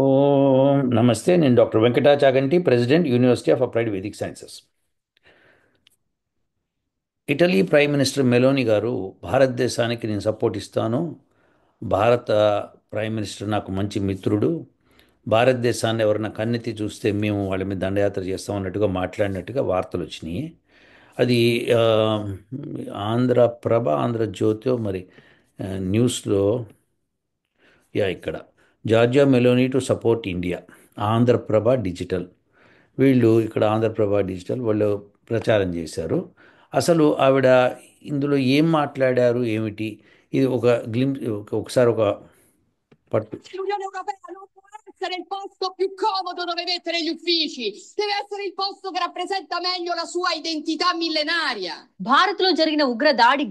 ఓం నమస్తే. నేను doctor Venkata Chaganti, president, university of applied Vedic sciences. Italy prime minister Meloni గారు భారతదేశానికి నేను సపోర్ట్ ఇస్తాను, భారత ప్రైమ్ మినిస్టర్ నాకు మంచి మిత్రుడు, భారతదేశాన్ని ఎవరైనా కన్నెత్తి చూస్తే మేము వాళ్ళ మీద దండయాత్ర చేస్తాం అన్నట్టుగా మాట్లాడినట్టుగా వార్తలు వచ్చినాయి. అది ఆ, ఆంధ్రప్రభ, ఆంధ్రజ్యోతి మరి న్యూస్లో, ఇక్కడ Giorgia Meloni to support India, Andhra Prabha digital, వీళ్ళు ఇక్కడ ఆంధ్రప్రభ డిజిటల్ వాళ్ళు ప్రచారం చేశారు. అసలు ఆవిడ ఇందులో ఏం మాట్లాడారు ఏమిటి, ఇది ఒక ఒకసారి ఒక పట్టు. L'Unione Europea non può essere il posto più comodo dove mettere gli uffici, deve essere il posto che rappresenta meglio la sua identità millenaria. Bharat లో జరిగిన ఉగ్ర దాడి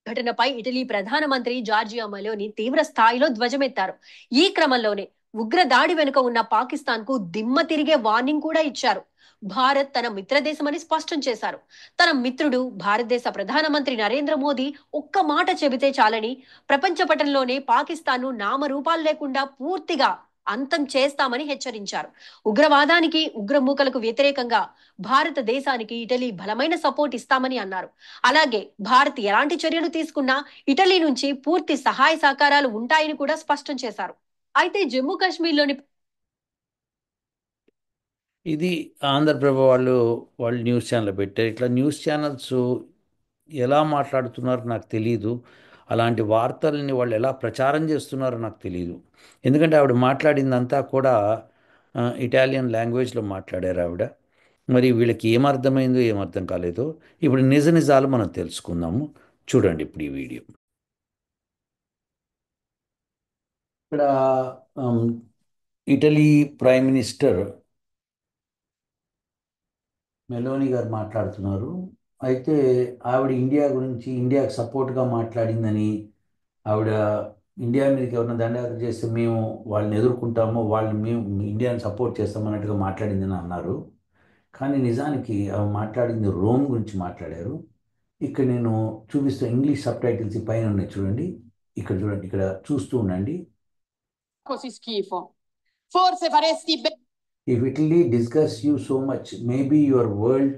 ఘటనపై ఇటలీ ప్రధానమంత్రి జార్జియా మెలోని తీవ్ర స్థాయిలో ధ్వజమెత్తారు. ఈ క్రమంలోనే ఉగ్ర దాడి వెనుక ఉన్న పాకిస్తాన్ కు దిమ్మ తిరిగే వార్నింగ్ కూడా ఇచ్చారు. భారత్ తన మిత్రదేశమని స్పష్టం చేశారు. తన మిత్రుడు భారతదేశ ప్రధానమంత్రి నరేంద్ర మోదీ ఒక్క మాట చెబితే చాలని ప్రపంచ పటంలోనే పాకిస్తాన్ నామరూపాలు లేకుండా పూర్తిగా అంతం చేస్తామని హెచ్చరించారు. ఉగ్రవాదానికి, ఉగ్రమూకలకు వ్యతిరేకంగా భారతదేశానికి ఇటలీ బలమైన సపోర్ట్ ఇస్తామని అన్నారు. అలాగే భారత్ ఎలాంటి చర్యలు తీసుకున్నా ఇటలీ నుంచి పూర్తి సహాయ సహకారాలు ఉంటాయని కూడా స్పష్టం చేశారు. అయితే జమ్మూ కాశ్మీర్లోని ఇది ఆంధ్రప్రభ వాళ్ళు న్యూస్ ఛానల్ పెట్టారు. ఇట్లా న్యూస్ ఛానల్స్ ఎలా మాట్లాడుతున్నారో నాకు తెలియదు, అలాంటి వార్తల్ని వాళ్ళు ఎలా ప్రచారం చేస్తున్నారో నాకు తెలియదు. ఎందుకంటే ఆవిడ మాట్లాడిందంతా కూడా ఇటాలియన్ లాంగ్వేజ్లో మాట్లాడారు ఆవిడ. మరి వీళ్ళకి ఏమర్థమైందో ఏమర్థం కాలేదో ఇప్పుడు నిజ నిజాలు మనం తెలుసుకుందాము. చూడండి ఇప్పుడు ఈ వీడియో. ఇక్కడ ఆమ్, ఇటలీ ప్రైమ్ మినిస్టర్ మెలోని గారు మాట్లాడుతున్నారు. అయితే ఆవిడ ఇండియా గురించి, ఇండియాకి సపోర్ట్గా మాట్లాడిందని, ఆవిడ ఇండియా మీదకి ఎవరైనా దండయాత్ర చేస్తే మేము వాళ్ళని ఎదుర్కొంటాము, వాళ్ళని మేము ఇండియాని సపోర్ట్ చేస్తామన్నట్టుగా మాట్లాడిందని అన్నారు. కానీ నిజానికి ఆవిడ మాట్లాడింది రోమ్ గురించి మాట్లాడారు. ఇక్కడ నేను చూపిస్తూ ఇంగ్లీష్ సబ్ టైటిల్స్ పైన ఉన్నాయి చూడండి. ఇక్కడ చూడండి, ఇక్కడ చూస్తూ ఉండండి. Così schifo. Forse faresti bene If Italy disgusts you so much, maybe your world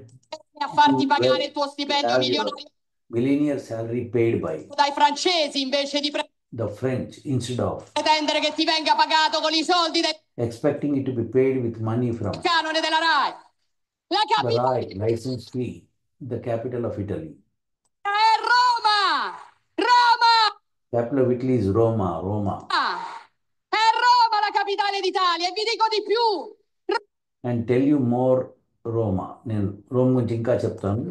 a farti to pagare il tuo stipendio have your milionario millionaire salary paid by dai francesi invece di the French instead of pretendere che ti venga pagato con i soldi del expecting it to be paid with money from canone della RAI. La the capitale RAI license fee, the capital of Italy. è Roma! Roma! Capital of Italy is Roma, Roma. È Roma la capitale d'Italia e vi dico di più. And tell you more Roma. నేను Rome గురించి ఇంకా చెప్తాను.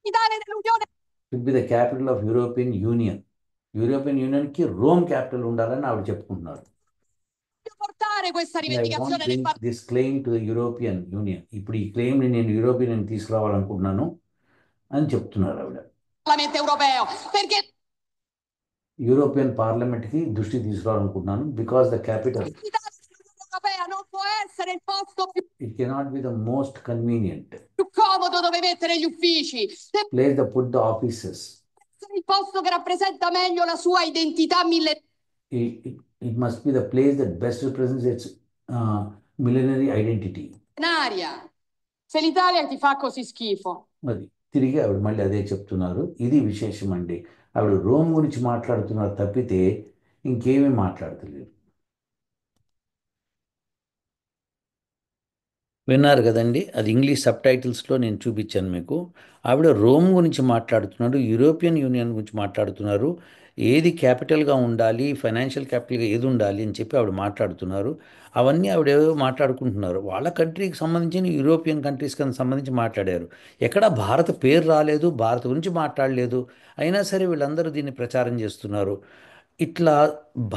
Capitale dell'Unione Should be the capital of European Union. European యూనియన్కి Rome capital ఉండాలని ఆవిడ చెప్పుకుంటున్నారు. Voglio portare questa I want rivendicazione to nel bring this claim to the European Union. ఇప్పుడు ఈ క్లెయిమ్ని నేను యూరోపియన్ యూనియన్ తీసుకురావాలనుకుంటున్నాను అని చెప్తున్నారు ఆవిడ. Parlamento europeo perché యూరోపియన్ పార్లమెంట్కి దృష్టి తీసుకురావాలనుకుంటున్నాను. Because the capital l'Italia dell'Unione Europea non può essere il posto it cannot be the most convenient più comodo dove mettere gli uffici, deve place to put the offices. essere il posto che rappresenta meglio la sua identità millenaria. It must be the place that best represents its millenary identity. Se l'Italia ti fa così schifo, అది తిరిగి ఆవిడ మళ్ళీ అదే చెప్తున్నారు. ఇది విశేషం అండి. ఆవిడ రోమ్ గురించి మాట్లాడుతున్నారు తప్పితే ఇంకేమీ మాట్లాడతలేరు. విన్నారు కదండి, అది ఇంగ్లీష్ సబ్ టైటిల్స్లో నేను చూపించాను మీకు. ఆవిడ రోమ్ గురించి మాట్లాడుతున్నారు, యూరోపియన్ యూనియన్ గురించి మాట్లాడుతున్నారు, ఏది క్యాపిటల్గా ఉండాలి, ఫైనాన్షియల్ క్యాపిటల్గా ఏది ఉండాలి అని చెప్పి ఆవిడ మాట్లాడుతున్నారు. అవన్నీ ఆవిడ ఏవో మాట్లాడుకుంటున్నారు. వాళ్ళ కంట్రీకి సంబంధించిన యూరోపియన్ కంట్రీస్కి సంబంధించి మాట్లాడారు. ఎక్కడ భారత పేరు రాలేదు, భారత గురించి మాట్లాడలేదు. అయినా సరే వీళ్ళందరూ దీన్ని ప్రచారం చేస్తున్నారు. ఇట్లా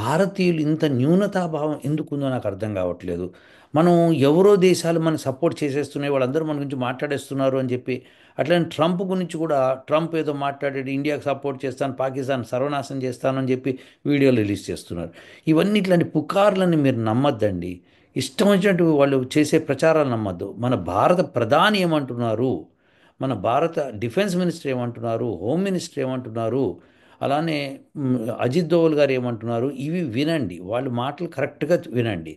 భారతీయులు ఇంత న్యూనతాభావం ఎందుకుందో నాకు అర్థం కావట్లేదు. మనం ఎవరో దేశాలు మనం సపోర్ట్ చేసేస్తున్నాయి, వాళ్ళందరూ మన గురించి మాట్లాడేస్తున్నారు అని చెప్పి. అట్లనే ట్రంప్ గురించి కూడా, ట్రంప్ ఏదో మాట్లాడాడు, ఇండియాకి సపోర్ట్ చేస్తాను, పాకిస్తాన్ సర్వనాశనం చేస్తాను అని చెప్పి వీడియోలు రిలీజ్ చేస్తున్నారు. ఇవన్నీ ఇట్లాంటి పుకార్లని మీరు నమ్మద్దండి. ఇష్టం వచ్చినట్టు వాళ్ళు చేసే ప్రచారాలు నమ్మద్దు. మన భారత ప్రధాని ఏమంటున్నారు, మన భారత డిఫెన్స్ మినిస్టర్ ఏమంటున్నారు, హోమ్ మినిస్టర్ ఏమంటున్నారు, అలానే అజిత్ దోవల్ గారు ఏమంటున్నారు, ఇవి వినండి, వాళ్ళ మాటలు కరెక్ట్గా వినండి.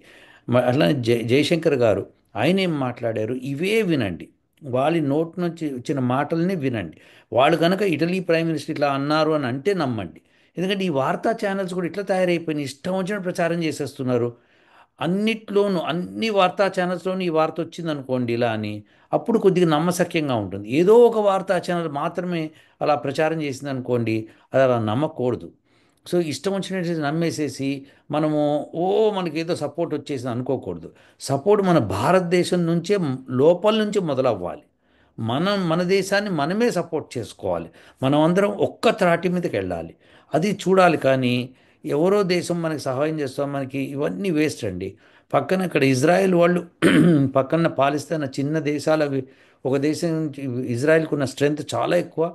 అట్లానే జయశంకర్ గారు ఆయన ఏం మాట్లాడారు ఇవే వినండి, వాళ్ళ నోట్ నుంచి వచ్చిన మాటల్ని వినండి. వాళ్ళు కనుక ఇటలీ ప్రైమ్ మినిస్టర్ ఇట్లా అన్నారు అని అంటే నమ్మండి. ఎందుకంటే ఈ వార్తా ఛానల్స్ కూడా ఇట్లా తయారైపోయినాయి, ఇష్టం వచ్చిన ప్రచారం చేసేస్తున్నారు. అన్నిట్లోనూ అన్ని వార్తా ఛానల్స్లోనూ ఈ వార్త వచ్చింది అనుకోండి ఇలా అని, అప్పుడు కొద్దిగా నమ్మశక్యంగా ఉంటుంది. ఏదో ఒక వార్తా ఛానల్ మాత్రమే అలా ప్రచారం చేసింది అనుకోండి, అది అలా నమ్మకూడదు. సో ఇష్టం వచ్చినట్టు నమ్మేసేసి మనము ఓ మనకి ఏదో సపోర్ట్ వచ్చేసింది అనుకోకూడదు. సపోర్ట్ మన భారతదేశం నుంచే, లోపల నుంచి మొదలవ్వాలి. మన దేశాన్ని మనమే సపోర్ట్ చేసుకోవాలి. మనం అందరం ఒక్క త్రాటి మీదకి వెళ్ళాలి, అది చూడాలి. కానీ ఎవరో దేశం మనకి సహాయం చేస్తాం, మనకి ఇవన్నీ వేస్ట్ అండి. పక్కన ఇక్కడ ఇజ్రాయెల్ వాళ్ళు పక్కన పాలిస్తున్న చిన్న దేశాలు అవి. ఒక దేశం నుంచి ఇజ్రాయెల్కి ఉన్న స్ట్రెంగ్త్ చాలా ఎక్కువ,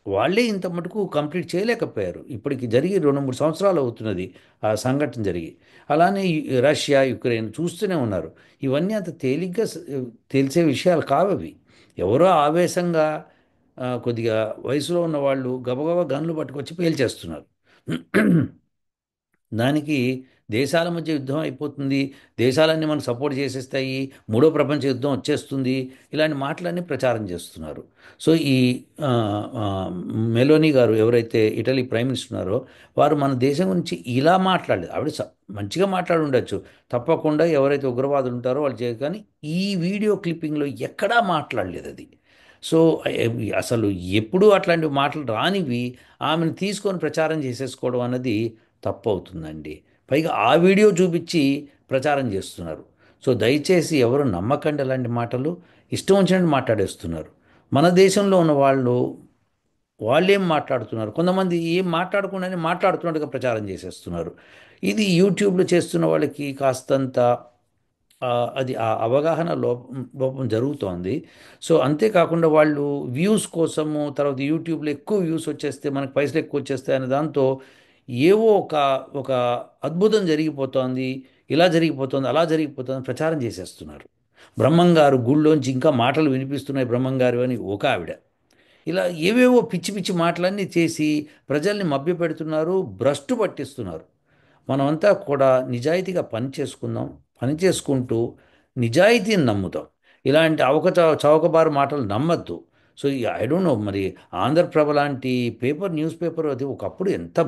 వాళ్ళే ఇంత మటుకు కంప్లీట్ చేయలేకపోయారు. ఇప్పటికి జరిగి 2-3 సంవత్సరాలు అవుతున్నది ఆ సంఘటన జరిగి. అలానే రష్యా యుక్రెయిన్ చూస్తూనే ఉన్నారు. ఇవన్నీ అంత తేలిగ్గా తెలిసే విషయాలు కావవి. ఎవరో ఆవేశంగా కొద్దిగా వయసులో ఉన్న వాళ్ళు గబగబా గన్లు పట్టుకొచ్చి పేల్చేస్తున్నారు. దానికి దేశాల మధ్య యుద్ధం అయిపోతుంది, దేశాలన్నీ మనకు సపోర్ట్ చేసేస్తాయి, మూడో ప్రపంచ యుద్ధం వచ్చేస్తుంది, ఇలాంటి మాటలన్నీ ప్రచారం చేస్తున్నారు. సో ఈ ఆ, ఆ, మెలోనీ గారు ఎవరైతే ఇటలీ ప్రైమ్ మినిస్టర్ ఉన్నారో, వారు మన దేశం గురించి ఇలా మాట్లాడలేదు. ఆవిడ మంచిగా మాట్లాడి ఉండొచ్చు, తప్పకుండా ఎవరైతే ఉగ్రవాదులు ఉంటారో వాళ్ళు చేయరు, కానీ ఈ వీడియో క్లిప్పింగ్లో ఎక్కడా మాట్లాడలేదు అది. సో అసలు ఎప్పుడూ అట్లాంటి మాటలు రానివి ఆమెను తీసుకొని ప్రచారం చేసేసుకోవడం అన్నది తప్పు అవుతుందండి. పైగా ఆ వీడియో చూపించి ప్రచారం చేస్తున్నారు. సో దయచేసి ఎవరు నమ్మకండి అలాంటి మాటలు, ఇష్టం వచ్చినట్టు మాట్లాడేస్తున్నారు. మన దేశంలో ఉన్న వాళ్ళేం మాట్లాడుతున్నారు, కొంతమంది ఏం మాట్లాడకుండానే మాట్లాడుతున్నట్టుగా ప్రచారం చేసేస్తున్నారు. ఇది యూట్యూబ్లో చేస్తున్న వాళ్ళకి కాస్తంత ఆ, అది ఆ అవగాహన లోపం జరుగుతోంది. సో అంతేకాకుండా వాళ్ళు వ్యూస్ కోసము, తర్వాత యూట్యూబ్లో ఎక్కువ వ్యూస్ వచ్చేస్తే మనకు పైసలు ఎక్కువ వచ్చేస్తాయి అనే దాంతో ఏవో ఒక ఒక అద్భుతం జరిగిపోతోంది, ఇలా జరిగిపోతుంది, అలా జరిగిపోతుంది ప్రచారం చేసేస్తున్నారు. బ్రహ్మంగారు గుళ్ళోంచి ఇంకా మాటలు వినిపిస్తున్నాయి బ్రహ్మంగారు అని ఒక ఆవిడ, ఇలా ఏవేవో పిచ్చి పిచ్చి మాటలన్నీ చేసి ప్రజల్ని మభ్యపెడుతున్నారు, భ్రష్టు పట్టిస్తున్నారు. మనమంతా కూడా నిజాయితీగా పని చేసుకుందాం, పని చేసుకుంటూ నిజాయితీని నమ్ముతాం. ఇలాంటి చౌకబారు మాటలు నమ్మద్దు. సో ఐ డోంట్ నో మరి ఆంధ్రప్రభ లాంటి న్యూస్ పేపర్ అది ఒకప్పుడు ఎంత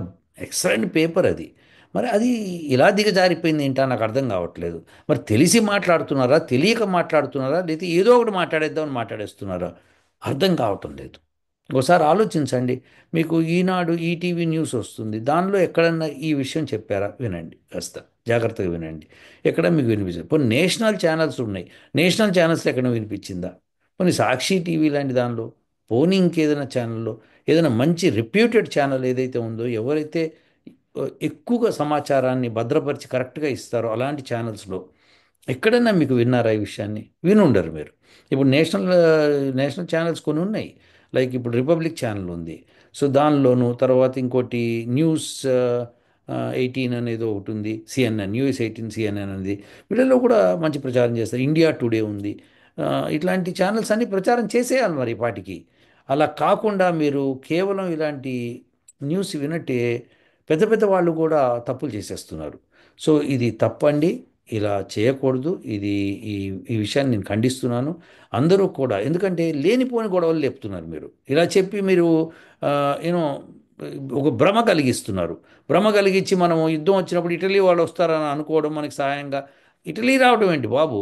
ఎక్సలెంట్ పేపర్ అది, మరి అది ఇలా దిగజారిపోయింది ఏంటో నాకు అర్థం కావట్లేదు. మరి తెలిసి మాట్లాడుతున్నారా, తెలియక మాట్లాడుతున్నారా, లేదా ఏదో ఒకటి మాట్లాడేద్దామని మాట్లాడేస్తున్నారా, అర్థం కావటం లేదు. ఒకసారి ఆలోచించండి. మీకు ఈనాడు ఈటీవీ న్యూస్ వస్తుంది, దానిలో ఎక్కడన్నా ఈ విషయం చెప్పారా? వినండి, కాస్త జాగ్రత్తగా వినండి. ఎక్కడ మీకు వినిపించదు. పోనీ నేషనల్ ఛానల్స్ ఉన్నాయి, నేషనల్ ఛానల్స్లో ఎక్కడ వినిపించిందా? పోనీ సాక్షి టీవీ లాంటి దానిలో, పోనీ ఇంకేదైనా ఛానల్లో, ఏదైనా మంచి రిప్యూటెడ్ ఛానల్ ఏదైతే ఉందో, ఎవరైతే ఎక్కువగా సమాచారాన్ని భద్రపరిచి కరెక్ట్గా ఇస్తారో అలాంటి ఛానల్స్లో ఎక్కడైనా మీకు విన్నారా ఈ విషయాన్ని? వినుండరు మీరు. ఇప్పుడు నేషనల్ ఛానల్స్ కొన్ని ఉన్నాయి, లైక్ ఇప్పుడు రిపబ్లిక్ ఛానల్ ఉంది. సో దానిలోను, తర్వాత ఇంకోటి న్యూస్ 18 అనేది ఒకటి ఉంది, సిఎన్ఎన్ న్యూస్ 18 సిఎన్ఎన్ అనేది, వీళ్ళలో కూడా మంచి ప్రచారం చేస్తారు. ఇండియా టుడే ఉంది. ఆ, ఇట్లాంటి ఛానల్స్ అన్ని ప్రచారం చేసేయాలి మరి పాటికి. అలా కాకుండా మీరు కేవలం ఇలాంటి న్యూస్ వినట్టే పెద్ద పెద్ద వాళ్ళు కూడా తప్పులు చేసేస్తున్నారు. సో ఇది తప్పండి, ఇలా చేయకూడదు. ఇది ఈ ఈ విషయాన్ని నేను ఖండిస్తున్నాను. అందరూ కూడా, ఎందుకంటే లేనిపోని గొడవలు లేపుతున్నారు మీరు. ఇలా చెప్పి మీరు యూనో ఒక భ్రమ కలిగిస్తున్నారు. భ్రమ కలిగించి మనం యుద్ధం వచ్చినప్పుడు ఇటలీ వాళ్ళు వస్తారని అనుకోవడం మనకి సహాయంగా. ఇటలీ రావడం ఏంటి బాబు,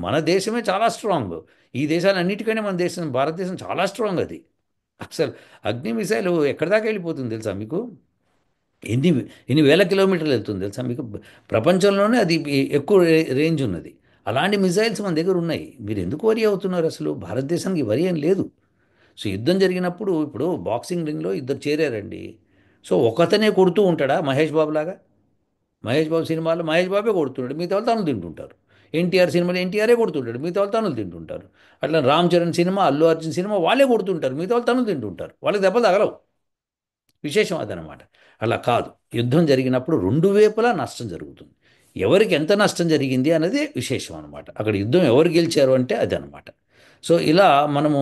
మన దేశమే చాలా స్ట్రాంగ్. ఈ దేశాలు అన్నిటికైనా మన దేశం, భారతదేశం చాలా స్ట్రాంగ్. అది అసలు అగ్ని మిసైల్ ఎక్కడి దాకా వెళ్ళిపోతుంది తెలుసా మీకు? ఎన్ని ఎన్ని వేల కిలోమీటర్లు వెళ్తుంది తెలుసా మీకు? ప్రపంచంలోనే అది ఎక్కువ రేంజ్ ఉన్నది. అలాంటి మిజైల్స్ మన దగ్గర ఉన్నాయి. మీరు ఎందుకు వరి అవుతున్నారు? అసలు భారతదేశానికి వరి ఏం లేదు. సో యుద్ధం జరిగినప్పుడు ఇప్పుడు బాక్సింగ్ రింగ్లో ఇద్దరు చేరారండి. సో ఒకతనే కొడుతూ ఉంటాడా మహేష్ బాబు లాగా? మహేష్ బాబు సినిమాలో మహేష్ బాబే కొడుతుంటాడు, మిగతా వాళ్ళు తనులు తింటుంటారు. ఎన్టీఆర్ సినిమాలో ఎన్టీఆరే కొడుతుంటాడు, మిగతా వాళ్ళు తనులు తింటుంటారు. అట్లా రామ్ చరణ్ సినిమా, అల్లు అర్జున్ సినిమా వాళ్ళే కొడుతుంటారు, మిగతా వాళ్ళు తనులు తింటుంటారు. వాళ్ళకి దెబ్బలు తగలవు. విశేషం అదనమాట. అలా కాదు, యుద్ధం జరిగినప్పుడు రెండు వైపులా నష్టం జరుగుతుంది. ఎవరికి ఎంత నష్టం జరిగింది అన్నదే విశేషం అనమాట. అక్కడ యుద్ధం ఎవరు గెలిచారు అంటే అది అనమాట. సో ఇలా మనము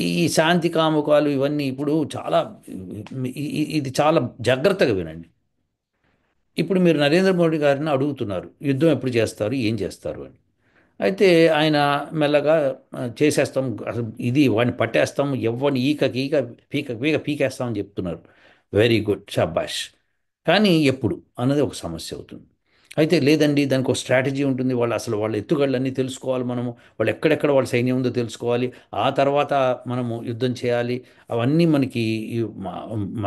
ఈ శాంతి కాముకాలు ఇవన్నీ ఇప్పుడు చాలా ఇది చాలా జాగ్రత్తగా వినండి. ఇప్పుడు మీరు నరేంద్ర మోడీ గారిని అడుగుతున్నారు యుద్ధం ఎప్పుడు చేస్తారు, ఏం చేస్తారు అని. అయితే ఆయన మెల్లగా చేసేస్తాం, అసలు ఇది వాడిని పట్టేస్తాం, ఎవరిని పీకేస్తామని చెప్తున్నారు. వెరీ గుడ్, షాబాష్. కానీ ఎప్పుడు అన్నది ఒక సమస్య అవుతుంది. అయితే లేదండి, దానికి ఒక స్ట్రాటజీ ఉంటుంది. వాళ్ళ ఎత్తుగడలన్నీ తెలుసుకోవాలి మనము. వాళ్ళు ఎక్కడెక్కడ వాళ్ళ సైన్యం ఉందో తెలుసుకోవాలి. ఆ తర్వాత మనము యుద్ధం చేయాలి. అవన్నీ మనకి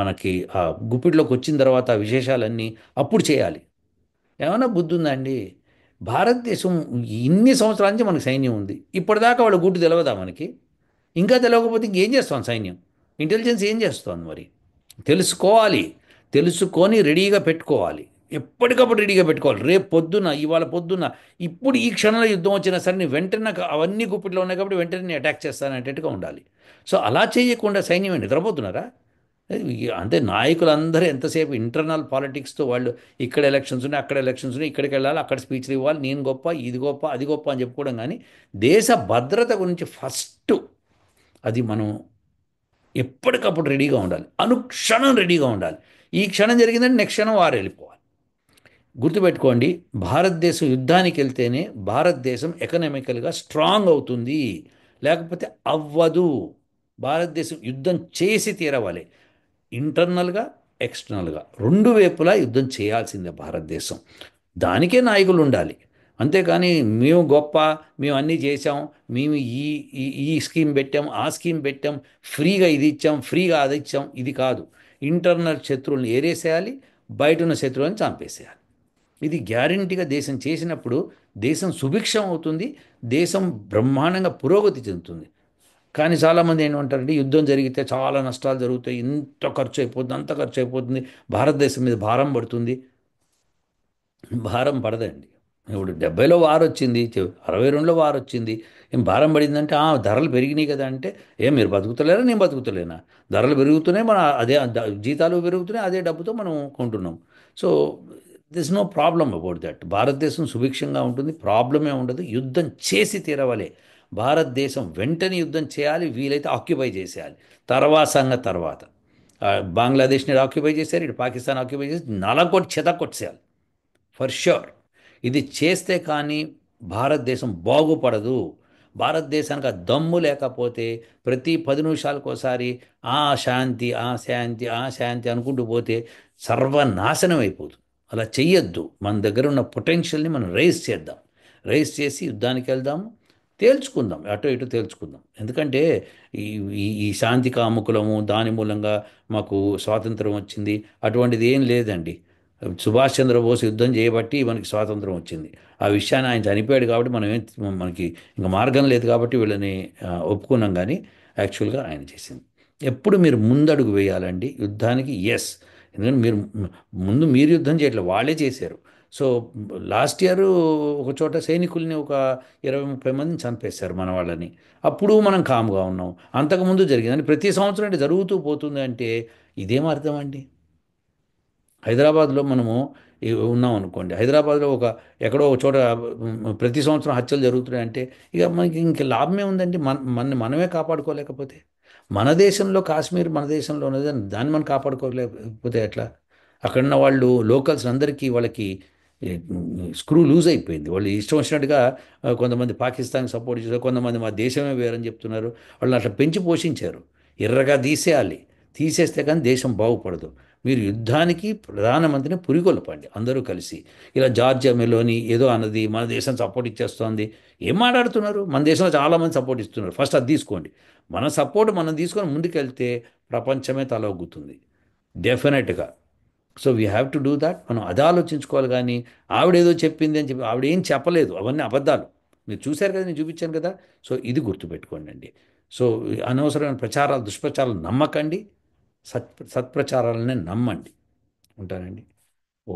మనకి ఆ గుప్పిట్లోకి వచ్చిన తర్వాత ఆ విశేషాలన్నీ అప్పుడు చేయాలి. ఏమైనా బుద్ధి ఉందా అండి? భారతదేశం ఇన్ని సంవత్సరాల నుంచి మనకు సైన్యం ఉంది. ఇప్పటిదాకా వాళ్ళ గుట్టు తెలియదా మనకి? ఇంకా తెలియకపోతే ఇంకేం చేస్తాం సైన్యం? ఇంటెలిజెన్స్ ఏం చేస్తుంది మరి? తెలుసుకోవాలి. తెలుసుకొని రెడీగా పెట్టుకోవాలి. ఎప్పటికప్పుడు రెడీగా పెట్టుకోవాలి. రేపు పొద్దున, ఇవాళ పొద్దున, ఇప్పుడు ఈ క్షణంలో యుద్ధం వచ్చినా సరే నేను వెంటనే నాకు అవన్నీ గుప్పిట్లో ఉన్నాయి కాబట్టి వెంటనే నేను అటాక్ చేస్తాననేటట్టుగా ఉండాలి. సో అలా చేయకుండా సైన్యం నిద్రపోతున్నారా? అంటే నాయకులందరూ ఎంతసేపు ఇంటర్నల్ పాలిటిక్స్తో వాళ్ళు ఇక్కడ ఎలక్షన్స్ ఉన్నాయి, అక్కడ ఎలక్షన్స్ ఉన్నాయి, ఇక్కడికి వెళ్ళాలి, అక్కడ స్పీచ్లు ఇవ్వాలి, నేను గొప్ప, ఇది గొప్ప, అది గొప్ప అని చెప్పుకోవడం. కానీ దేశ భద్రత గురించి ఫస్ట్ అది మనం ఎప్పటికప్పుడు రెడీగా ఉండాలి. అనుక్షణం రెడీగా ఉండాలి. ఈ క్షణం జరిగిందంటే నెక్స్ట్ క్షణం వారు వెళ్ళిపోవాలి. గుర్తుపెట్టుకోండి, భారతదేశం యుద్ధానికి వెళ్తేనే భారతదేశం ఎకనామికల్గా స్ట్రాంగ్ అవుతుంది, లేకపోతే అవ్వదు. భారతదేశం యుద్ధం చేసి తీరవాలి. ఇంటర్నల్గా, ఎక్స్టర్నల్గా రెండు వైపులా యుద్ధం చేయాల్సిందే భారతదేశం. దానికే నాయకులు ఉండాలి. అంతేకాని మేము గొప్ప, మేము అన్నీ చేసాం, మేము ఈ ఈ ఈ స్కీమ్ పెట్టాం, ఆ స్కీమ్ పెట్టాం, ఫ్రీగా ఇది ఇచ్చాం, ఫ్రీగా అది ఇచ్చాం, ఇది కాదు. ఇంటర్నల్ శత్రువులను ఏరేసేయాలి, బయట ఉన్న శత్రువులను చంపేసేయాలి. ఇది గ్యారంటీగా దేశం చేసినప్పుడు దేశం సుభిక్షం అవుతుంది, దేశం బ్రహ్మాండంగా పురోగతి చెందుతుంది. కానీ చాలామంది ఏమంటారంటే యుద్ధం జరిగితే చాలా నష్టాలు జరుగుతాయి, ఇంత ఖర్చు అయిపోతుంది, అంత ఖర్చు అయిపోతుంది, భారతదేశం మీద భారం పడుతుంది. భారం పడదండి. ఇప్పుడు 70లో వార్ వచ్చింది, 62లో వార్ వచ్చింది, ఏం భారం పడిందంటే ధరలు పెరిగినాయి కదా అంటే, ఏం మీరు బతుకుతలేరా, నేను బతుకుతలేనా? ధరలు పెరుగుతున్నాయి, మన అదే జీతాలు పెరుగుతున్నాయి, అదే డబ్బుతో మనం కొంటున్నాం. So this no problem about that. భారతదేశం సుభిక్షంగా ఉంటుంది, ప్రాబ్లమే ఉండదు. యుద్ధం చేసి తీరవలే. భారతదేశం వెంటనే యుద్ధం చేయాలి, వీలైతే ఆక్యుపై చేసేయాలి. తర్వాత సంగతి తర్వాత. బంగ్లాదేశ్ని ఆక్యుపై చేశారు, ఇటు పాకిస్తాన్ ఆక్యుపై చేసి నలకొట్టి చెదకొట్టేయాలి ఫర్ ష్యూర్. ఇది చేస్తే కానీ భారతదేశం బాగుపడదు. భారతదేశానికి ఆ దమ్ము లేకపోతే ప్రతి 10 నిమిషాలకు ఒకసారి శాంతి, శాంతి, శాంతి అనుకుంటూ పోతే సర్వనాశనం అయిపోతుంది. అలా చెయ్యొద్దు. మన దగ్గర ఉన్న పొటెన్షియల్ని మనం రైజ్ చేద్దాం. రైజ్ చేసి యుద్ధానికి వెళ్దాము, తేల్చుకుందాం, అటు ఇటు తేల్చుకుందాం. ఎందుకంటే ఈ ఈ ఈ శాంతి కాముకులము దాని మూలంగా మాకు స్వాతంత్రం వచ్చింది అటువంటిది ఏం లేదండి. సుభాష్ చంద్రబోస్ యుద్ధం చేయబట్టి మనకి స్వాతంత్రం వచ్చింది. ఆ విషయాన్ని ఆయన చనిపోయాడు కాబట్టి మనకి ఇంకా మార్గం లేదు కాబట్టి వీళ్ళని ఒప్పుకున్నాం. కానీ యాక్చువల్గా ఆయన చేసింది. ఎప్పుడు మీరు ముందడుగు వేయాలండి యుద్ధానికి. ఎస్, ఎందుకంటే మీరు యుద్ధం చేయట్లేదు, వాళ్ళే చేశారు. సో లాస్ట్ ఇయర్ ఒక చోట సైనికుల్ని ఒక 20-30 మందిని చంపేశారు మన వాళ్ళని. అప్పుడు మనం కామ్గా ఉన్నాం. అంతకుముందు జరిగిందని ప్రతి సంవత్సరం అంటే జరుగుతూ పోతుంది అంటే ఇదేం అర్థం అండి? హైదరాబాద్లో మనము ఉన్నాం అనుకోండి, హైదరాబాద్లో ఎక్కడో ఒక చోట ప్రతి సంవత్సరం హత్యలు జరుగుతున్నాయంటే ఇక మనకి ఇంక లాభమే ఉందండి. మనమే కాపాడుకోలేకపోతే. మన దేశంలో కాశ్మీర్ మన దేశంలో ఉన్నది, దాన్ని మనం కాపాడుకోలేకపోతే ఎట్లా? అక్కడున్న వాళ్ళు లోకల్స్ అందరికీ వాళ్ళకి స్క్రూ లూజ్ అయిపోయింది. వాళ్ళు ఇష్టం వచ్చినట్టుగా కొంతమంది పాకిస్తాన్కి సపోర్ట్ చేశారు, కొంతమంది మా దేశమే వేరని చెప్తున్నారు. వాళ్ళు అట్లా పెంచి పోషించారు. ఎర్రగా తీసేయాలి. తీసేస్తే కానీ దేశం బాగుపడదు. మీరు యుద్ధానికి ప్రధానమంత్రిని పురికొల్పండి అందరూ కలిసి. ఇలా జార్జియా మెలోని ఏదో అన్నది మన దేశం సపోర్ట్ ఇచ్చేస్తోంది. ఏం మాట్లాడుతున్నారు? మన దేశంలో చాలామంది సపోర్ట్ ఇస్తున్నారు. ఫస్ట్ అది తీసుకోండి. మన సపోర్ట్ మనం తీసుకొని ముందుకెళ్తే ప్రపంచమే తలొగ్గుతుంది డెఫినెట్గా. So we have to do that. మనం అది ఆలోచించుకోవాలి. కానీ ఆవిడేదో చెప్పింది అని చెప్పి ఆవిడేం చెప్పలేదు, అవన్నీ అబద్ధాలు. మీరు చూశారు కదా, నేను చూపించాను కదా. సో ఇది గుర్తుపెట్టుకోండి అండి. సో అనవసరమైన ప్రచారాలు, దుష్ప్రచారాలు నమ్మకండి. సత్ప్రచారాలనే నమ్మండి. ఉంటానండి. ఓ